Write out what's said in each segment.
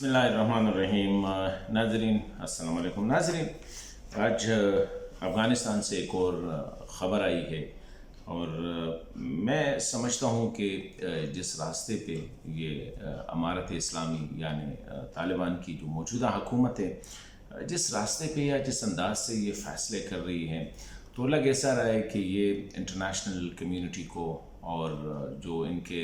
बिस्मिल्लाहिर्रहमानिर्रहीम। नाज़रीन अस्सलाम वालेकुम। नाज़रीन, आज अफ़गानिस्तान से एक और ख़बर आई है और मैं समझता हूँ कि जिस रास्ते पे ये अमारत इस्लामी यानी तालिबान की जो मौजूदा हुकूमत है, जिस रास्ते पे या जिस अंदाज से ये फ़ैसले कर रही है, तो लग ऐसा रहा है कि ये इंटरनेशनल कम्युनिटी को और जो इनके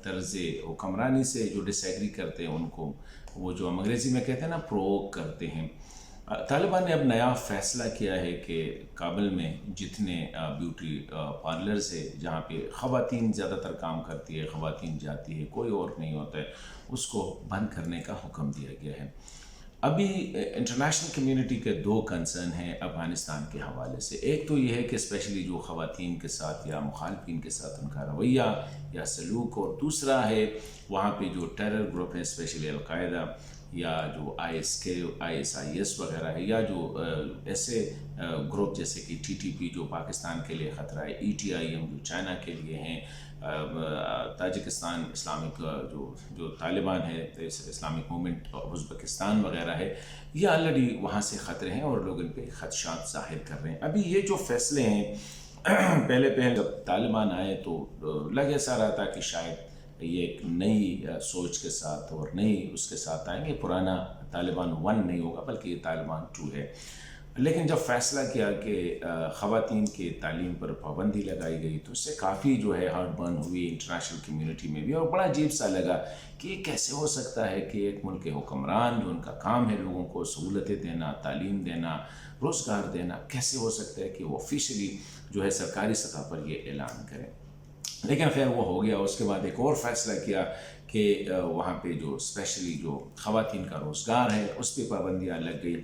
तर्ज़ हुक्मरानी से जो डिसएग्री करते हैं उनको, वो जो हम अंग्रेज़ी में कहते हैं ना, प्रोवोक करते हैं। तालिबान ने अब नया फ़ैसला किया है कि काबुल में जितने ब्यूटी पार्लर्स है जहाँ पे ख़वातीन ज़्यादातर काम करती है, ख़वातीन जाती है, कोई और नहीं होता है, उसको बंद करने का हुक्म दिया गया है। अभी इंटरनेशनल कम्युनिटी के दो कंसर्न हैं अफ़गानिस्तान के हवाले से। एक तो ये है कि स्पेशली जो ख़वातीन के साथ या मुखालफिन के साथ उनका रवैया या सलूक, और दूसरा है वहाँ पे जो टेरर ग्रुप है, स्पेशली अलकायदा या जो ISIS वगैरह है, या जो ऐसे ग्रुप जैसे कि TTP जो पाकिस्तान के लिए ख़तरा है, ETIM जो चाइना के लिए हैं, ताजिकिस्तान इस्लामिक जो तालिबान है, इस्लामिक मूवमेंट उज़्बेकिस्तान वगैरह है, ये ऑलरेडी वहाँ से ख़तरे हैं और लोग इन पे ख़दशात ज़ाहिर कर रहे हैं। अभी ये जो फ़ैसले हैं पहले जब तालिबान आए तो लग ऐसा रहा था कि शायद ये एक नई सोच के साथ और नई उसके साथ आएंगे, पुराना तालिबान 1 नहीं होगा बल्कि ये तालिबान 2 है। लेकिन जब फ़ैसला किया कि ख़वातीन के तालीम पर पाबंदी लगाई गई तो उससे काफ़ी जो है हार्ट बर्न हुई इंटरनेशनल कम्युनिटी में भी, और बड़ा अजीब सा लगा कि ये कैसे हो सकता है कि एक मुल्क के हुक्मरान जो उनका काम है लोगों को सहूलतें देना, तालीम देना, रोज़गार देना, कैसे हो सकता है कि वो ऑफिशियली जो है सरकारी सतह पर ये ऐलान करें। लेकिन खैर वो हो गया। उसके बाद एक और फ़ैसला किया कि वहाँ पे जो स्पेशली जो ख़वातीन का रोज़गार है उस पर पाबंदियाँ लग गई।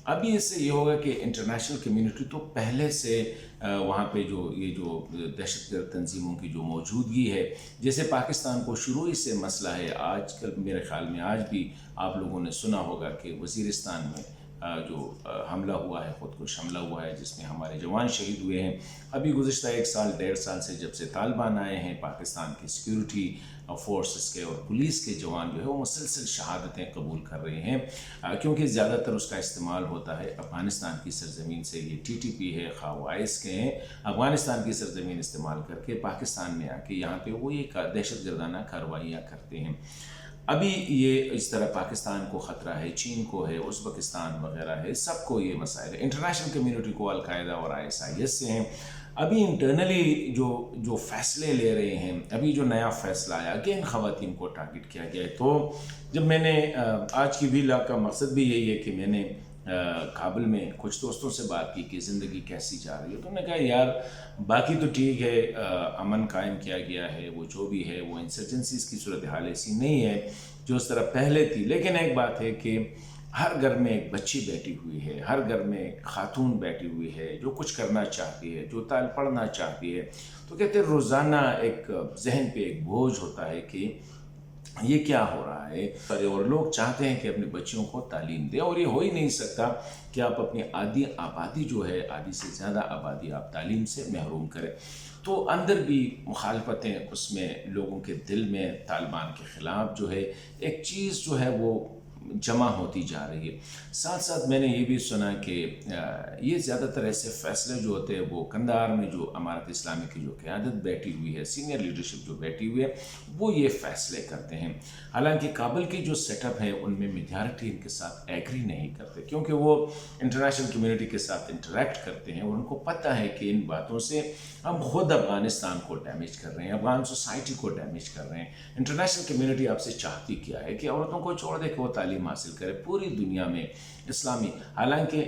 अभी इससे ये होगा कि इंटरनेशनल कम्युनिटी तो पहले से वहाँ पे जो दहशतगर्द तंजीमों की जो मौजूदगी है, जैसे पाकिस्तान को शुरू ही से मसला है, आजकल मेरे ख़्याल में आज भी आप लोगों ने सुना होगा कि वज़ीरिस्तान में जो हमला हुआ है, ख़ुदकुश हमला हुआ है जिसमें हमारे जवान शहीद हुए हैं। अभी गुज़िश्ता 1 साल 1.5 साल से जब से तालिबान आए हैं, पाकिस्तान की सिक्योरिटी फोर्सेस के और पुलिस के जवान जो है वो मुसलसल शहादतें कबूल कर रहे हैं, क्योंकि ज़्यादातर उसका इस्तेमाल होता है अफ़गानिस्तान की सरज़मीन से। ये TTP है, IS के हैं, अफ़गानिस्तान की सरज़मीन इस्तेमाल करके पाकिस्तान में आके यहाँ पे वो ये दहशतगर्दाना कार्रवाइयाँ करते हैं। अभी ये इस तरह पाकिस्तान को ख़तरा है, चीन को है, उज़्बेकिस्तान वगैरह है, सबको ये मसाइल है। इंटरनेशनल कम्युनिटी को अलकायदा और ISIS से हैं। अभी इंटरनली जो फ़ैसले ले रहे हैं, अभी जो नया फ़ैसला आया अगेन ख़वातीन को टारगेट किया गया है। तो जब मैंने आज की व्लॉग का मकसद भी यही है कि मैंने काबुल में कुछ दोस्तों से बात की कि ज़िंदगी कैसी जा रही है, तो उन्होंने कहा यार बाकी तो ठीक है, अमन कायम किया गया है, वो जो भी है वो इंसर्जेंसीज़ की सूरत हाल ऐसी नहीं है जो उस तरह पहले थी। लेकिन एक बात है कि हर घर में एक बच्ची बैठी हुई है, हर घर में एक खातून बैठी हुई है जो कुछ करना चाहती है, जो पढ़ना चाहती है। तो कहते रोज़ाना एक जहन पे एक बोझ होता है कि ये क्या हो रहा है, और लोग चाहते हैं कि अपने बच्चियों को तालीम दें, और ये हो ही नहीं सकता कि आप अपनी आधी आबादी जो है, आधी से ज़्यादा आबादी आप तालीम से महरूम करें। तो अंदर भी मुखालफतें, उसमें लोगों के दिल में तालिबान के ख़िलाफ़ जो है एक चीज़ जो है वो जमा होती जा रही है। साथ साथ मैंने ये भी सुना कि ये ज़्यादातर ऐसे फ़ैसले जो होते हैं वो कंधार में जो अमारत इस्लामी की जो क़यादत बैठी हुई है, सीनियर लीडरशिप जो बैठी हुई है, वो ये फ़ैसले करते हैं। हालांकि काबुल की जो सेटअप है उनमें मेजॉरिटी इनके साथ एग्री नहीं करते, क्योंकि वो इंटरनेशनल कम्युनिटी के साथ इंटरेक्ट करते हैं और उनको पता है कि इन बातों से हम खुद अफ़गानिस्तान को डैमेज कर रहे हैं, अफ़गान सोसाइटी को डैमेज कर रहे हैं। इंटरनेशनल कम्युनिटी आपसे चाहती क्या है कि औरतों को छोड़ दे कि वो तालीम हासिल करे पूरी दुनिया में इस्लामी, हालांकि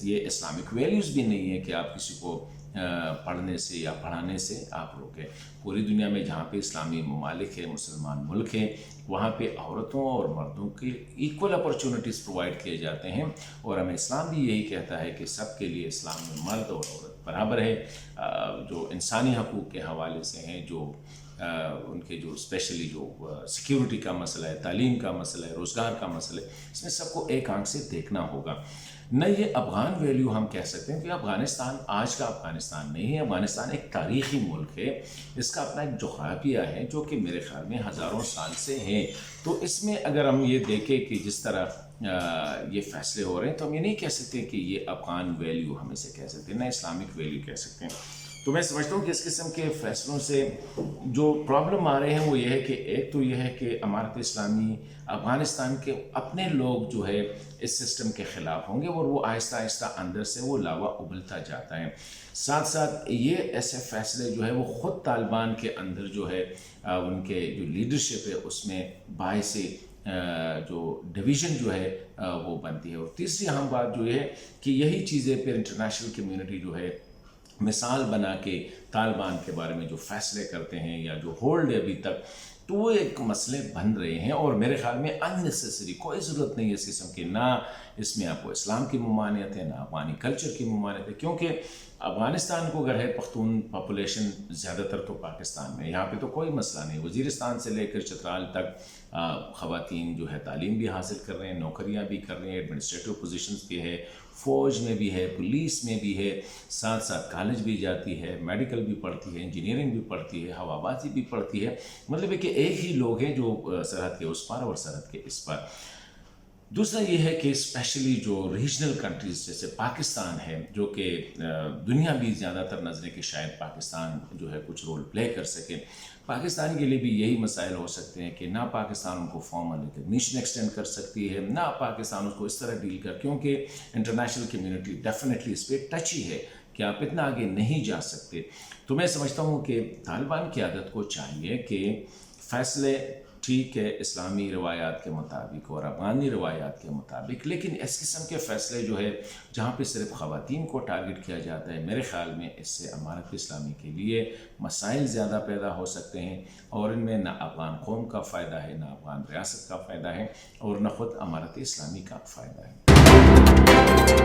ये इस्लामिक वैल्यूज़ भी नहीं है कि आप किसी को पढ़ने से या पढ़ाने से आप रोकें। पूरी दुनिया में जहाँ पे इस्लामी ममालिक है, मुसलमान मुल्क है, वहाँ पे औरतों और मर्दों के इक्वल अपॉर्चुनिटीज़ प्रोवाइड किए जाते हैं, और हमें इस्लाम भी यही कहता है कि सब के लिए इस्लाम में मर्द और औरत برابر ہے. جو انسانی حقوق کے حوالے سے ہیں، جو ان کے جو اسپیشلی جو سیکیورٹی کا مسئلہ ہے، تعلیم کا مسئلہ ہے، روزگار کا مسئلہ ہے، اس میں سب کو ایک آنکھ سے دیکھنا ہوگا. نہ یہ افغان ویلیو ہم کہہ سکتے ہیں کہ افغانستان آج کا افغانستان نہیں ہے. افغانستان ایک تاریخی ملک ہے، اس کا اپنا ایک جغرافیہ ہے جو کہ میرے خیال میں ہزاروں سال سے ہیں. تو اس میں اگر ہم یہ دیکھیں کہ جس طرح یہ فیصلے ہو رہے ہیں تو ہم یہ نہیں کہہ سکتے کہ یہ افغان ویلیو ہم اسے کہہ سکتے ہیں، نہ اسلامک ویلیو کہہ سکتے ہیں. تو میں سمجھتا ہوں کہ اس قسم کے فیصلوں سے جو پرابلم آ رہے ہیں وہ یہ ہے کہ ایک تو یہ ہے کہ امارت اسلامی افغانستان کے اپنے لوگ جو ہے اس سسٹم کے خلاف ہوں گے، اور وہ آہستہ آہستہ اندر سے وہ لاوا ابلتا جاتا ہے. ساتھ ساتھ یہ ایسے فیصلے جو ہے وہ خود طالبان کے اندر جو ہے ان کے جو لیڈرشپ ہے اس میں باعث جو ڈویژن جو ہے وہ بنتی ہے. اور تیسری اہم بات جو ہے کہ یہی چیزیں پھر انٹرنیشنل کمیونٹی جو ہے مثال بنا کے طالبان کے بارے میں جو فیصلے کرتے ہیں یا جو ہولڈ ہے ابھی تک، تو وہ ایک مسئلے بن رہے ہیں. اور میرے خیال میں اننیسیسری کوئی ضرورت نہیں ہے اس قسم کی، نہ اس میں آپ کو اسلام کی ممانعت ہے، نہ افغانی کلچر کی ممانعت ہے. کیونکہ افغانستان کو اگر ہے پختون پاپولیشن زیادہ تر تو پاکستان میں، یہاں پہ تو کوئی مسئلہ نہیں. وزیرستان سے لے کر چترال تک خواتین جو ہے تعلیم بھی حاصل کر رہے ہیں، نوکریاں بھی کر رہے ہیں، ایڈمنسٹریٹو پوزیشنز بھی ہے، فوج میں بھی ہے، پولیس میں بھی ہے، ساتھ ساتھ کالج بھی جاتی ہے، میڈیکل بھی پڑھتی ہے، انجینئرنگ بھی پڑھتی ہے، ہوا بازی بھی پڑھتی ہے. مطلب ہے کہ ایک ہی لوگ ہیں جو سرحد کے اس پار اور سرحد کے اس پار. دوسرا یہ ہے کہ اسپیشلی جو ریجنل کنٹریز جیسے پاکستان ہے، جو کہ دنیا بھی زیادہ تر نظریں کہ شاید پاکستان جو ہے کچھ رول پلے کر سکے، پاکستان کے لیے بھی یہی مسائل ہو سکتے ہیں کہ نہ پاکستان ان کو فارمل ریکگنیشن ایکسٹینڈ کر سکتی ہے، نہ پاکستان اس کو اس طرح ڈیل کر، کیونکہ انٹرنیشنل کمیونٹی ڈیفینیٹلی اس پہ ٹچی ہے کہ آپ اتنا آگے نہیں جا سکتے. تو میں سمجھتا ہوں کہ طالبان قیادت کو چاہیے کہ فیصلے ٹھیک ہے اسلامی روایات کے مطابق اور افغانی روایات کے مطابق، لیکن اس قسم کے فیصلے جو ہے جہاں پہ صرف خواتین کو ٹارگٹ کیا جاتا ہے، میرے خیال میں اس سے امارت اسلامی کے لیے مسائل زیادہ پیدا ہو سکتے ہیں، اور ان میں نہ افغان قوم کا فائدہ ہے، نہ افغان ریاست کا فائدہ ہے، اور نہ خود امارت اسلامی کا فائدہ ہے.